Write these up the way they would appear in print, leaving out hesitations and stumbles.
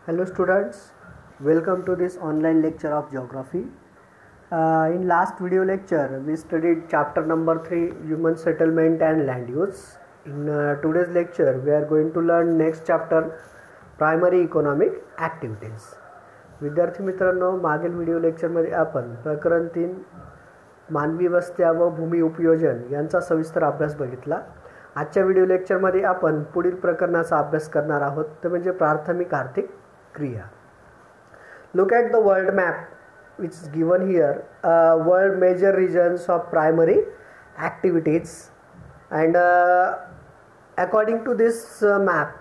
Hello students, welcome to this online lecture of geography. In last video lecture we studied chapter number 3 human settlement and land use. In today's lecture we are going to learn next chapter primary economic activities. विद्यार्थी मित्रांनो, मागील video लेक्चरमध्ये आपण प्रकरण 3 मानवी वस्त्या व भूमी उपयोजन यांचा सविस्तर अभ्यास बघितला. आजच्या व्हिडिओ लेक्चरमध्ये आपण पुढील प्रकरणाचा अभ्यास करणार आहोत, ते म्हणजे प्राथमिक आर्थिक क्रिया. Look at the world map which is given here. World major regions of primary activities, and according to this map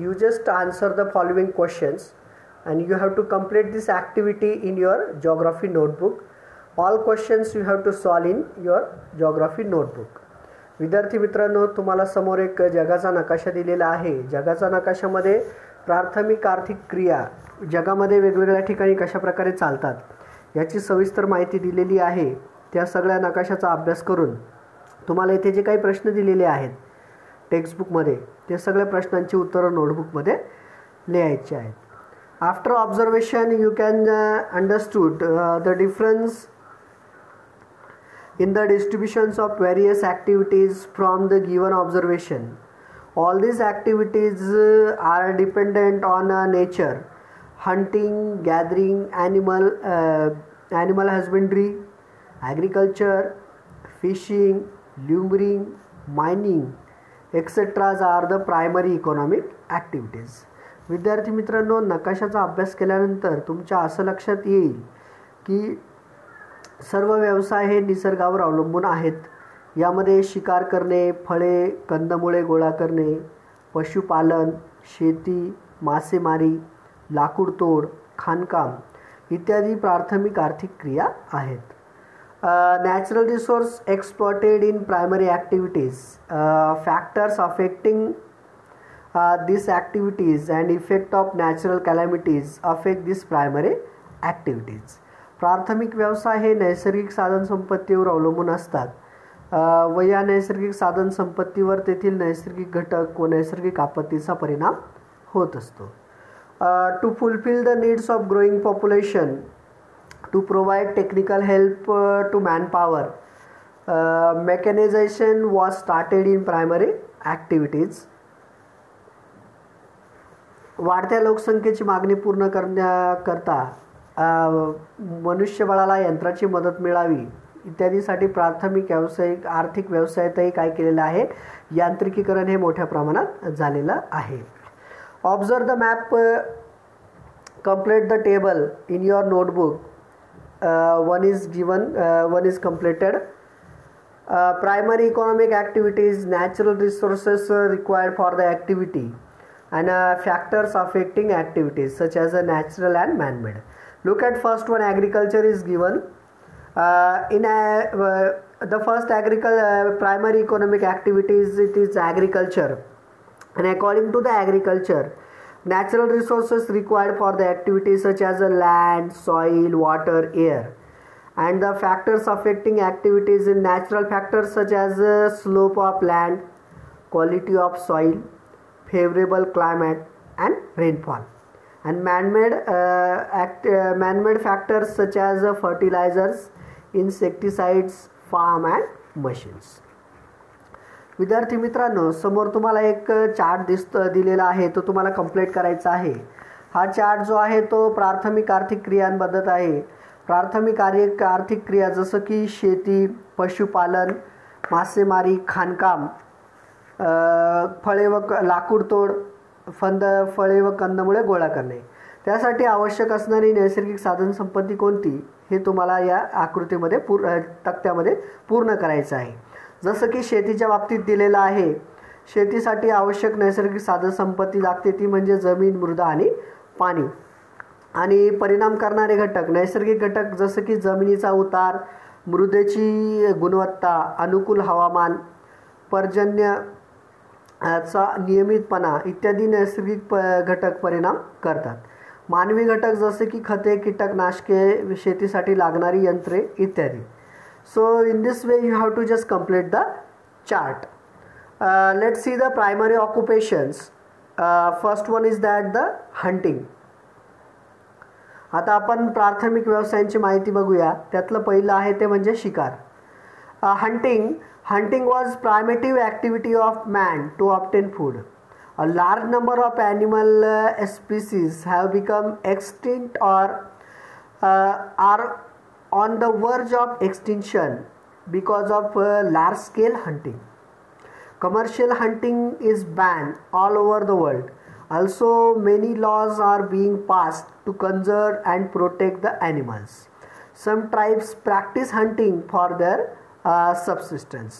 you just answer the following questions and you have to complete this activity in your geography notebook. All questions you have to solve in your geography notebook. विद्यार्थी मित्रांनो, तुम्हाला समोर एक जगाचा नकाशा दिलेला आहे. जगाचा नकाशामध्ये प्राथमिक आर्थिक क्रिया जगामध्ये वेगवेगळ्या ठिकाणी कशा प्रकारे चालतात याची सविस्तर माहिती दिलेली आहे. त्या सगळ्या नकाशाचा अभ्यास करून तुम्हाला इथे जे काही प्रश्न दिलेले आहेत टेक्स्टबुकमध्ये, ते सगळ्या प्रश्नांची उत्तरं नोटबुकमध्ये लिहायची आहेत. After observation you can understood the difference in the distributions of various activities from the given observation. All these activities are dependent on nature: hunting, gathering, animal husbandry, agriculture, fishing, lumbering, mining, etc. are the primary economic activities. विद्यार्थी मित्रांनो, नकाशाचा अभ्यास केल्यानंतर तुमच्या असं लक्षात येईल की सर्व व्यवसाय हे निसर्गावर अवलंबून आहेत. यामध्ये शिकार करणे, फळे कंदमुळे गोळा करणे, पशुपालन, शेती, मासेमारी, लाकूड तोड, खाणकाम इत्यादी प्राथमिक आर्थिक क्रिया आहेत. Natural resource exploited in primary activities. Factors affecting this activities and effect of natural calamities affect this primary activities. प्राथमिक व्यवसाय हे नैसर्गिक साधनसंपत्तीवर अवलंबून असतात व या नैसर्गिक साधनसंपत्तीवर तेथील नैसर्गिक घटक व नैसर्गिक आपत्तीचा परिणाम होत असतो. To fulfil the needs of growing population, to provide technical help to manpower, mechanisation was started in primary activities. वाढत्या लोकसंख्येची मागणी पूर्ण करण्याकरता मनुष्यबळाला यंत्राची मदत मिळावी इत्यादीसाठी प्राथमिक व्यावसायिक आर्थिक व्यवसायातही काय केलेलं आहे, यांत्रिकीकरण हे मोठ्या प्रमाणात झालेलं आहे. Observe the map, complete the table in your notebook. One is given, one is completed. Primary economic activities, natural resources required for the activity and factors affecting activities such as natural and man-made. Look at first one, agriculture is given. The first primary economic activities, it is agriculture, and according to the agriculture, natural resources required for the activities such as land, soil, water, air, and the factors affecting activities in natural factors such as slope of land, quality of soil, favorable climate and rainfall, and man-made factors such as fertilizers, insecticides, farm and machines. विद्यार्थी मित्रांनो, समोर तुम्हाला एक chart दिलेला आहे, तो तुम्हाला complete करायचा आहे. हा चार्ट जो आहे तो प्राथमिक आर्थिक क्रियांबद्दल आहे. प्राथमिक आर्थिक क्रिया जसं की शेती, पशुपालन, मासेमारी, खाणकाम, फळे व लाकूड तोड, फळे व कंदमुळे गोळा करणे, त्यासाठी आवश्यक असणारी नैसर्गिक साधनसंपत्ती कोणती हे तुम्हाला या आकृतीमध्ये तक्त्यामध्ये पूर्ण करायचं आहे. जसं की शेतीच्या बाबतीत दिलेलं आहे, शेतीसाठी आवश्यक नैसर्गिक साधनसंपत्ती लागते ती म्हणजे जमीन, मृदा आणि पाणी. आणि परिणाम करणारे घटक, नैसर्गिक घटक जसं की जमिनीचा उतार, मृदेची गुणवत्ता, अनुकूल हवामान, पर्जन्य चा नियमितपणा इत्यादी नैसर्गिक घटक परिणाम करतात. मानवी घटक जसे की खते, कीटकनाशके, शेतीसाठी लागणारी यंत्रे इत्यादी. So in this way you have to just complete the chart. Let's see the primary occupations. First one is that the hunting. आता आपण प्राथमिक व्यवसायांची माहिती बघूया. त्यातलं पहिलं आहे ते म्हणजे शिकार. Hunting was primitive activity of man to obtain food. A large number of animal species have become extinct or are on the verge of extinction because of large scale hunting. Commercial hunting is banned all over the world. Also, many laws are being passed to conserve and protect the animals. Some tribes practice hunting for their subsistence.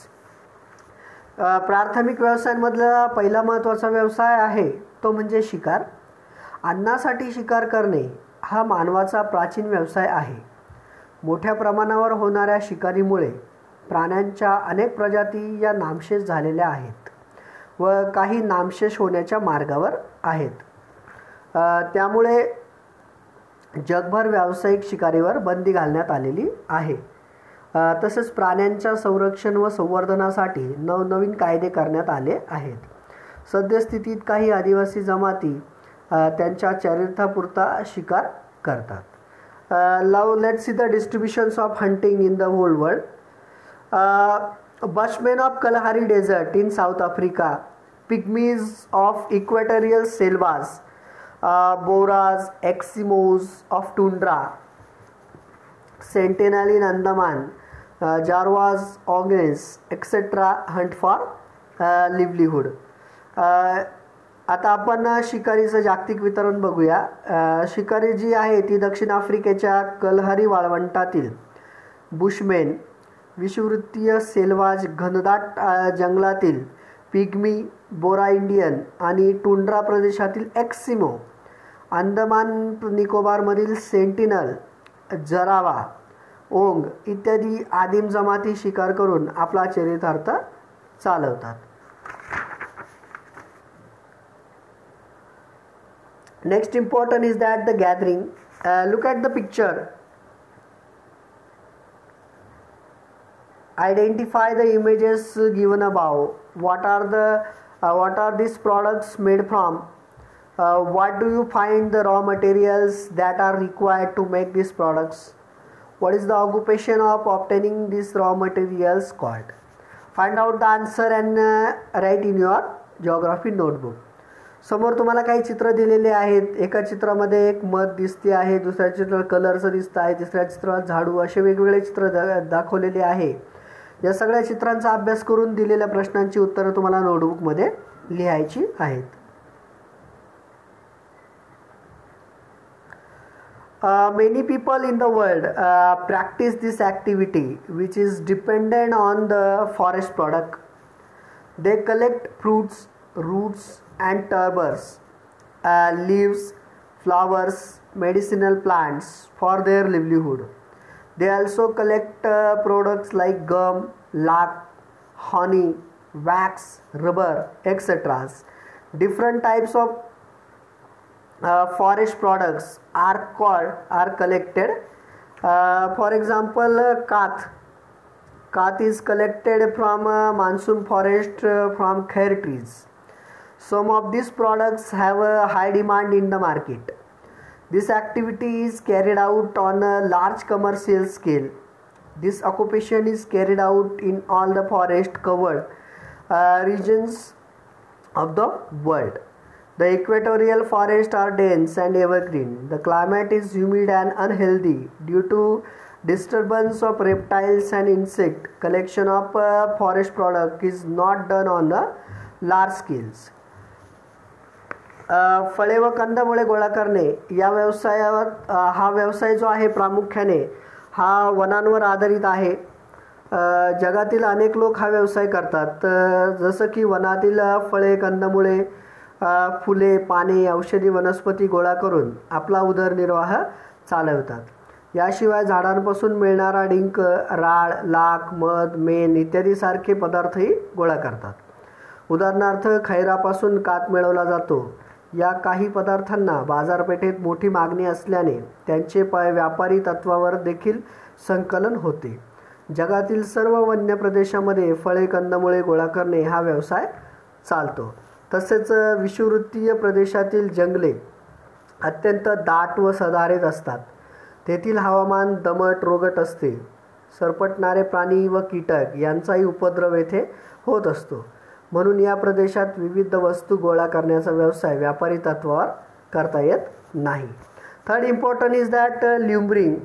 प्राथमिक व्यवसायांमधला पहिला महत्त्वाचा व्यवसाय आहे तो म्हणजे शिकार. अन्नासाठी शिकार करणे हा मानवाचा प्राचीन व्यवसाय आहे. मोठ्या प्रमाणावर होणाऱ्या शिकारीमुळे प्राण्यांच्या अनेक प्रजाती या नामशेष झालेल्या आहेत व काही नामशेष होण्याच्या मार्गावर आहेत. त्यामुळे जगभर व्यावसायिक शिकारीवर बंदी घालण्यात आलेली आहे. तसेच प्राण्यांच्या संरक्षण व संवर्धनासाठी नवनवीन कायदे करण्यात आले आहेत. सद्यस्थितीत काही आदिवासी जमाती त्यांच्या चरित्रापुरता शिकार करतात. Now let's see the distributions of hunting in the whole world. Bushmen of Kalahari desert in South Africa, Pygmies of equatorial selvas, Boras, Eskimos of tundra, Sentinel in Andaman, Jarawas, Onges etcetera hunt for livelihood. आता आपण शिकारीचं जागतिक वितरण बघूया. शिकारी जी आहे ती दक्षिण आफ्रिकेच्या कलहरी वाळवंटातील बुशमेन, विषुववृत्तीय सेल्वाज घनदाट जंगलातील पिग्मी, बोरा इंडियन आणि टुंड्रा प्रदेशातील एक्सिमो, अंदमान निकोबारमधील सेंटिनल, जरावा, ओंग इत्यादी आदिम जमाती शिकार करून आपला चरितार्थ चालवतात. Next important is that the gathering. Look at the picture. Identify the images given above. what are these products made from? What do you find the raw materials that are required to make these products? What is the occupation of obtaining these raw materials called? Find out the answer and write in your geography notebook. समोर तुम्हाला काही चित्र दिलेले आहेत. एका चित्रामध्ये एक मध दिसते आहे, दुसऱ्या चित्रात कलरचं दिसतं आहे, तिसऱ्या चित्रात झाडू, असे वेगवेगळे चित्र दाखवलेले आहे. या सगळ्या चित्रांचा अभ्यास करून दिलेल्या प्रश्नांची उत्तरं तुम्हाला नोटबुकमध्ये लिहायची आहेत. Many people in the world practice this activity which is dependent on the forest product. They collect fruits, roots and tubers, leaves, flowers, medicinal plants for their livelihood. They also collect products like gum, lac, honey, wax, rubber, etc. Different types of forest products are collected. For example, kath is collected from monsoon forest from khair trees. Some of these products have a high demand in the market. This activity is carried out on a large commercial scale. This occupation is carried out in all the forest covered regions of the world. The equatorial forests are dense and evergreen. The climate is humid and unhealthy due to disturbance of reptiles and insect. Collection of forest product is not done on a large scales. फळे व कंदमुळे गोळा करणे या व्यवसायावर हा व्यवसाय जो आहे प्रामुख्याने हा वनांवर आधारित आहे. जगातील अनेक लोक हा व्यवसाय करतात. जसं की वनातील फळे, कंदमुळे, फुले, पाने, औषधी वनस्पती गोळा करून आपला उदरनिर्वाह चालवतात. याशिवाय झाडांपासून मिळणारा डिंक, राळ, लाख, मध, मेण इत्यादी सारखे पदार्थही गोळा करतात. उदाहरणार्थ खैरापासून काथ मिळवला जातो. या काही पदार्थांना बाजारपेठेत मोठी मागणी असल्याने त्यांचे व्यापारी तत्वावर देखील संकलन होते. जगातील सर्व वन्य प्रदेशामध्ये फळे, कंदमुळे गोळा करणे हा व्यवसाय चालतो. तसेच विषुववृत्तीय प्रदेशातील जंगले अत्यंत दाट व सदाहरित असतात. तेथील हवामान दमट रोगट असते. सरपटणारे प्राणी व कीटक यांचाही उपद्रव येथे होत असतो. म्हणून या प्रदेशात विविध वस्तू गोळा करण्याचा व्यवसाय व्यापारी तत्वावर करता येत नाही. Third important is that lumbering.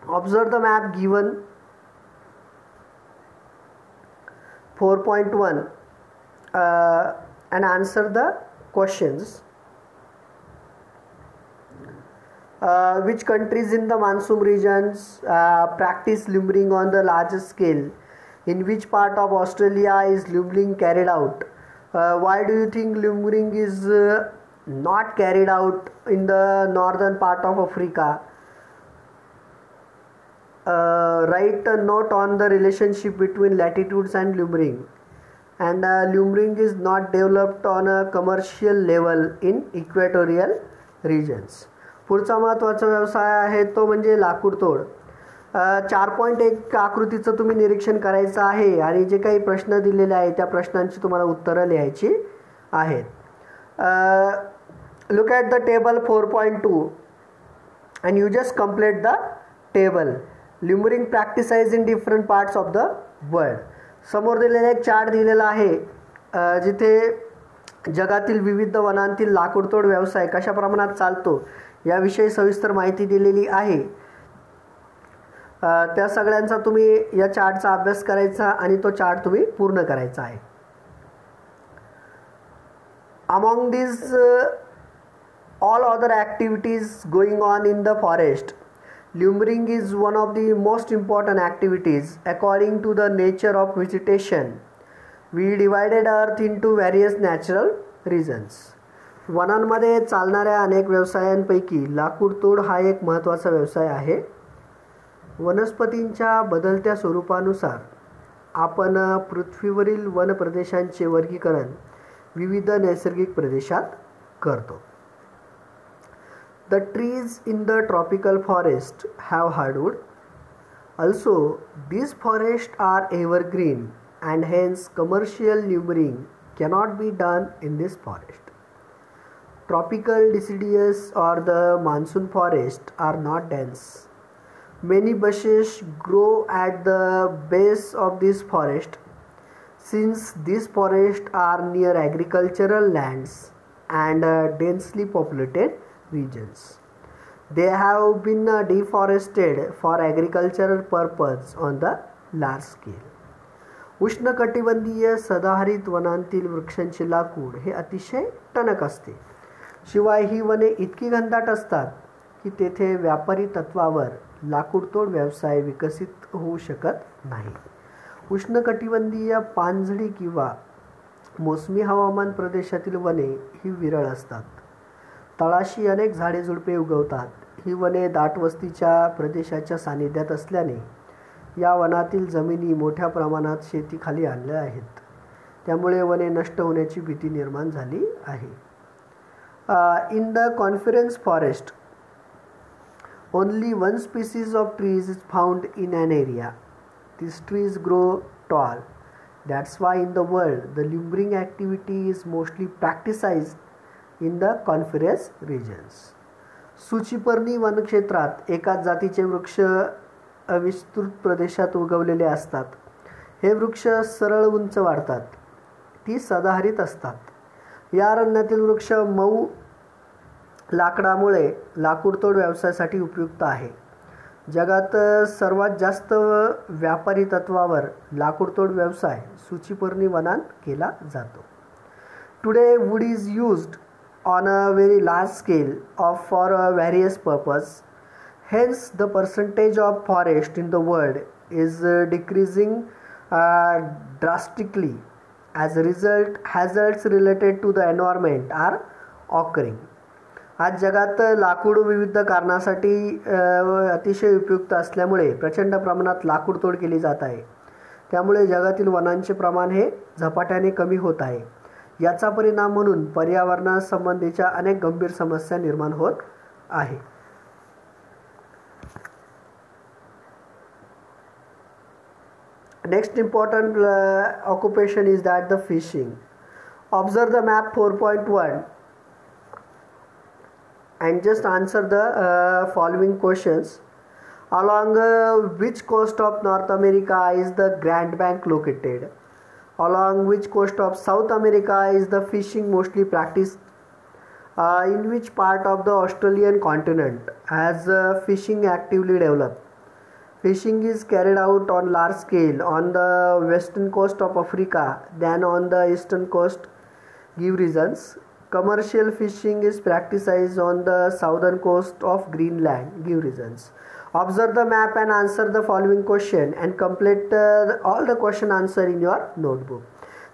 Observe the map given 4.1 and answer the questions. Which countries in the monsoon regions practice ल्युमरिंग on the largest scale? In which part of Australia is ल्युमरिंग carried out? Why do you think ल्युमरिंग is not carried out in the northern part of Africa? Write a note on the relationship between latitudes and ल्युमरिंग. And ल्युमरिंग is not developed on a commercial level in equatorial regions. पुढचा महत्त्वाचा व्यवसाय आहे तो म्हणजे लाकूडतोड. 4.1 आकृतीचं तुम्ही निरीक्षण करायचं आहे आणि जे काही प्रश्न दिलेले आहेत त्या प्रश्नांची तुम्हाला उत्तरं लिहायची आहेत. Look at the table 4.2 and you just complete the table. Lumbering practised in different parts of the world. समोर दिलेला एक चार्ट दिलेला आहे जिथे जगातील विविध वनांतील लाकूडतोड व्यवसाय कशा प्रमाणात चालतो याविषयी सविस्तर माहिती दिलेली आहे. त्या सगळ्यांचा तुम्ही या चार्टचा अभ्यास करायचा आणि तो चार्ट तुम्ही पूर्ण करायचा आहे. Among this all other activities going on in the forest, ल्युमरिंग is one of the most important activities according to the nature of vegetation. We divided earth into various natural regions. वनांमध्ये चालणाऱ्या अनेक व्यवसायांपैकी लाकूडतोड हा एक महत्त्वाचा व्यवसाय आहे. वनस्पतींच्या बदलत्या स्वरूपानुसार आपण पृथ्वीवरील वन प्रदेशांचे वर्गीकरण विविध नैसर्गिक प्रदेशात करतो. The trees in the tropical forest have hardwood. Also, these forests are evergreen and hence commercial ल्युमरिंग cannot be done in this forest. Tropical deciduous or the monsoon forest are not dense. Many bushes grow at the base of this forest. Since these forests are near agricultural lands and densely populated regions, they have been deforested for agricultural purpose on the large scale. उष्णकटिबंधीय सदाहरित वनांतील वृक्षांचे लाकूड हे अतिशय टणक असते. शिवाय ही वने इतकी घनदाट असतात की तेथे व्यापारी तत्वावर लाकूडतोड व्यवसाय विकसित होऊ शकत नाही. उष्णकटिबंधीय पानझडी किंवा मोसमी हवामान प्रदेशातील वने ही विरळ असतात. तळाशी अनेक झाडे झुडपे उगवतात. ही वने दाटवस्तीच्या प्रदेशाच्या सानिध्यात असल्याने या वनातील जमिनी मोठ्या प्रमाणात शेतीखाली आणल्या आहेत. त्यामुळे वने नष्ट होण्याची भीती निर्माण झाली आहे. In the conference forest only one species of trees is found in an area. These trees grow tall. That's why in the world the ल्युमरिंग activity is mostly practiced in the coniferous regions. सूचीपर्णी वनक्षेत्रात एकाच जातीचे वृक्ष विस्तृत प्रदेशात उगवलेले असतात. हे वृक्ष सरळ उंच वाढतात. ती सदाहरित असतात. या अरण्यातील वृक्ष मऊ लाकडामुळे लाकूडतोड व्यवसायासाठी उपयुक्त आहे. जगात सर्वात जास्त व्यापारी तत्वावर लाकूडतोड व्यवसाय सूचीपर्णी वनात केला जातो. Today wood is used on a very large scale for various purpose. Hence the percentage of forest in the world is decreasing drastically. As a result, hazards related to the environment are occurring. आज जगात लाकूड विविध कारणासाठी अतिशय उपयुक्त असल्यामुळे प्रचंड प्रमाणात लाकूड तोड केली जात आहे. त्यामुळे जगातील वनांचे प्रमाण हे झपाट्याने कमी होत आहे. याचा परिणाम म्हणून पर्यावरणासंबंधीच्या अनेक गंभीर समस्या निर्माण होत आहे. Next important occupation is that the fishing. Observe the map 4.1. and just answer the following questions. Along which coast of North America is the Grand Bank located? Along which coast of South America is the fishing mostly practiced? In which part of the Australian continent has fishing actively developed? Fishing is carried out on large scale on the western coast of Africa than on the eastern coast. Give reasons. Commercial fishing is practiced on the southern coast of Greenland. Give reasons. Observe the map and answer the following question and complete all the question answer in your notebook.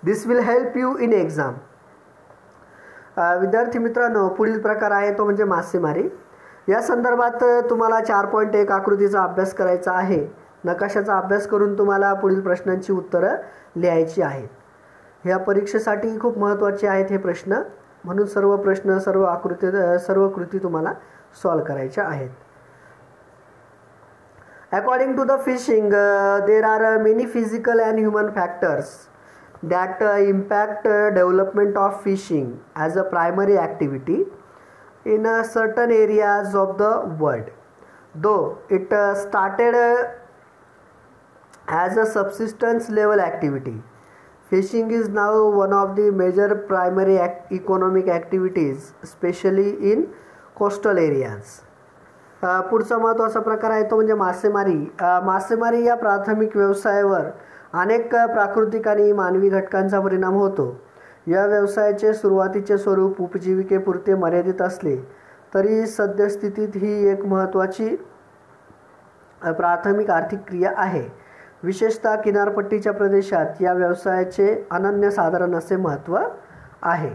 This will help you in exam. विद्यार्थी मित्रांनो, पुढील प्रकार आहे तो म्हणजे मासेमारी. या संदर्भात तुम्हाला 4.1 आकृतीचा अभ्यास करायचा आहे. नकाशाचा अभ्यास करून तुम्हाला पुढील प्रश्नांची उत्तरं लिहायची आहेत. ह्या परीक्षेसाठी खूप महत्त्वाचे आहेत हे प्रश्न, म्हणून सर्व प्रश्न सर्व कृती तुम्हाला सॉल्व करायच्या आहेत. According to the fishing, there are many physical and human factors that impact development of fishing as a primary activity in certain areas of the world. Though it started as a subsistence level activity, fishing is now one of the major primary economic activities, especially in coastal areas. पुढचा महत्त्वाचा प्रकार आहे तो म्हणजे मासेमारी. मासेमारी या प्राथमिक व्यवसायावर अनेक प्राकृतिक आणि मानवी घटकांचा परिणाम होतो. या व्यवसायाचे सुरुवातीचे स्वरूप उपजीविकेपुरते मर्यादित असले तरी सद्यस्थितीत ही एक महत्त्वाची प्राथमिक आर्थिक क्रिया आहे. विशेषतः किनारपट्टीच्या प्रदेशात या व्यवसायाचे अनन्यसाधारण असे महत्त्व आहे.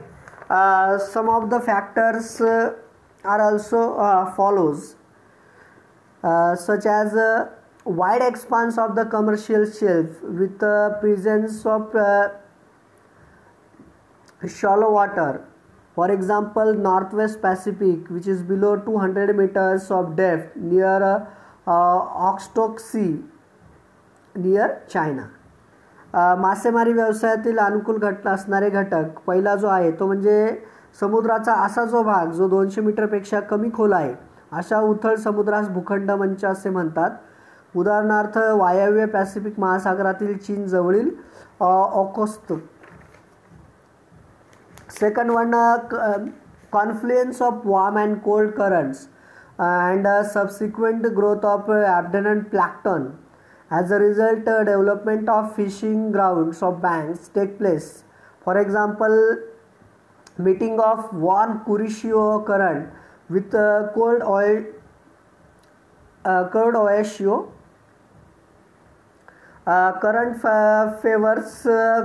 Some of the factors are also follows such as wide expanse of the commercial shelf with the presence of shallow water. For example, Northwest Pacific, which is below 200 meters of depth near Okhotsk Sea near China. मासेमारी व्यवसायातील अनुकूल असणारे घटक पहिला जो आहे तो म्हणजे समुद्राचा असा जो भाग जो 200 मीटरपेक्षा कमी खोल आहे अशा उथळ समुद्रास भूखंड मंच असे म्हणतात. उदाहरणार्थ वायव्य पॅसिफिक महासागरातील चीन जवळील Okhotsk. Second one, confluence of warm and cold currents and subsequent growth of abundant plankton. As a result development of fishing grounds of banks take place. For example, meeting of warm Kuroshio current with cold Oishio current favors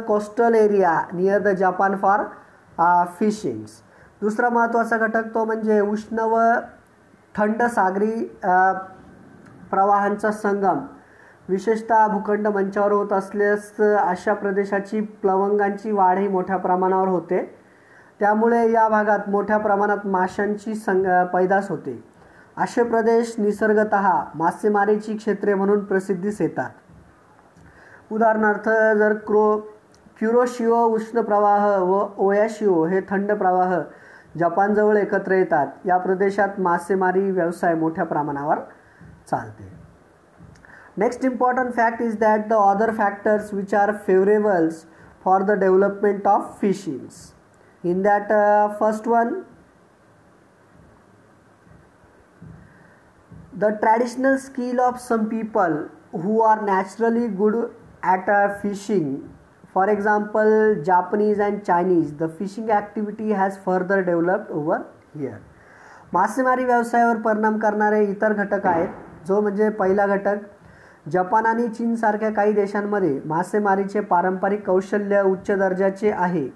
coastal area near the Japan for fishing. दुसरा महत्त्वाचा घटक तो म्हणजे उष्ण व थंड सागरी प्रवाहांचा संगम. विशेषतः भूखंड मंचावर होत असल्यास अशा प्रदेशाची प्लवंगांची वाढही मोठ्या प्रमाणावर होते. त्यामुळे या भागात मोठ्या प्रमाणात माशांची पैदास होते. असे प्रदेश निसर्गतः मासेमारीची क्षेत्रे म्हणून प्रसिद्धीस येतात. उदाहरणार्थ जर क्युरोशिओ उष्ण प्रवाह व ओयाशिओ हे थंड प्रवाह जपानजवळ एकत्र येतात. या प्रदेशात मासेमारी व्यवसाय मोठ्या प्रमाणावर चालते. Next important fact is that the other factors which are favourables for the development of fishings. In that first one, the traditional skill of some people who are naturally good at fishing, for example Japanese and Chinese, the fishing activity has further developed over here. मासेमारी व्यवसायावर परिणाम करणारे इतर घटक आहेत. जो म्हणजे पहिला घटक, जपान आणि चीन सारख्या काही देशांमध्ये मासेमारीचे पारंपरिक कौशल्य उच्च दर्जाचे आहे,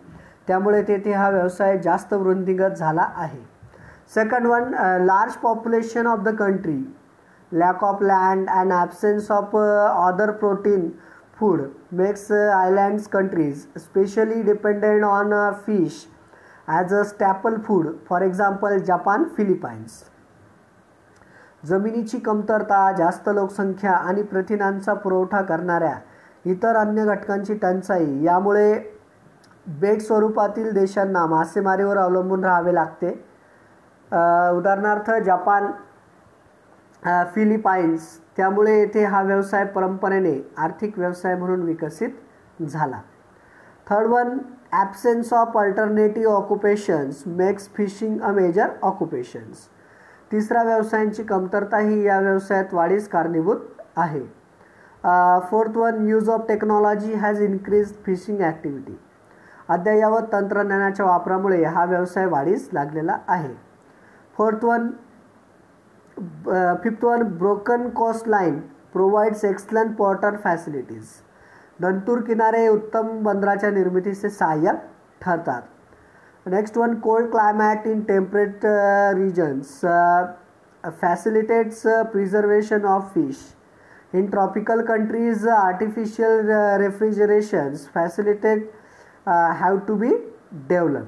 त्यामुळे तेथे हा व्यवसाय जास्त वृद्धिंगत झाला आहे. Second one, large population of the country, lack of land and absence of other protein food makes islands countries specially dependent on fish as a staple food. For example Japan, Philippines. जमिनीची कमतरता, जास्त लोकसंख्या आणि प्रथिनांचा पुरवठा करणाऱ्या इतर अन्य घटकांची टंचाई यामुळे बेट स्वरूपातील देशांना मासेमारीवर अवलंबून राहावे लागते. उदाहरणार्थ जपान, फिलिपाईन्स, त्यामुळे येथे हा व्यवसाय परंपरेने आर्थिक व्यवसाय म्हणून विकसित झाला. Third one, absence of alternative occupations makes fishing a major occupations. तिसरा, व्यवसायांची कमतरता ही या व्यवसायात वाढीस कारणीभूत आहे. Fourth one, use of technology has increase fishing activity. अद्ययावत तंत्रज्ञानाच्या वापरामुळे हा व्यवसाय वाढीस लागलेला आहे. Fifth one, broken coast line provides excellent port facilities. दंतूर किनारे उत्तम बंदराच्या निर्मितीचे सहाय्यक ठरतात. Next one, cold climate in temperate regions facilitates preservation of fish. In tropical countries artificial refrigerations facilitate have to be develop.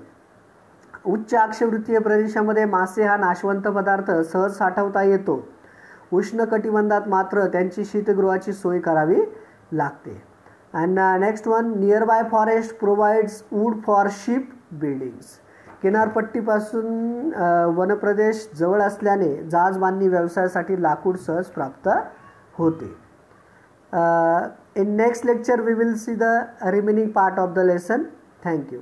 उच्च अक्षवृत्तीय प्रदेशामध्ये मासे हा नाशवंत पदार्थ सहज साठवता येतो. उष्ण कटिबंधात मात्र त्यांची शीतगृहाची सोय करावी लागते. And next one, nearby forest provides wood for ship buildings. किनारपट्टीपासून वनप्रदेश जवळ असल्याने जहाज बांधणी व्यवसायासाठी लाकूड सहज प्राप्त होते. In next lecture we will see the remaining part of the lesson. Thank you.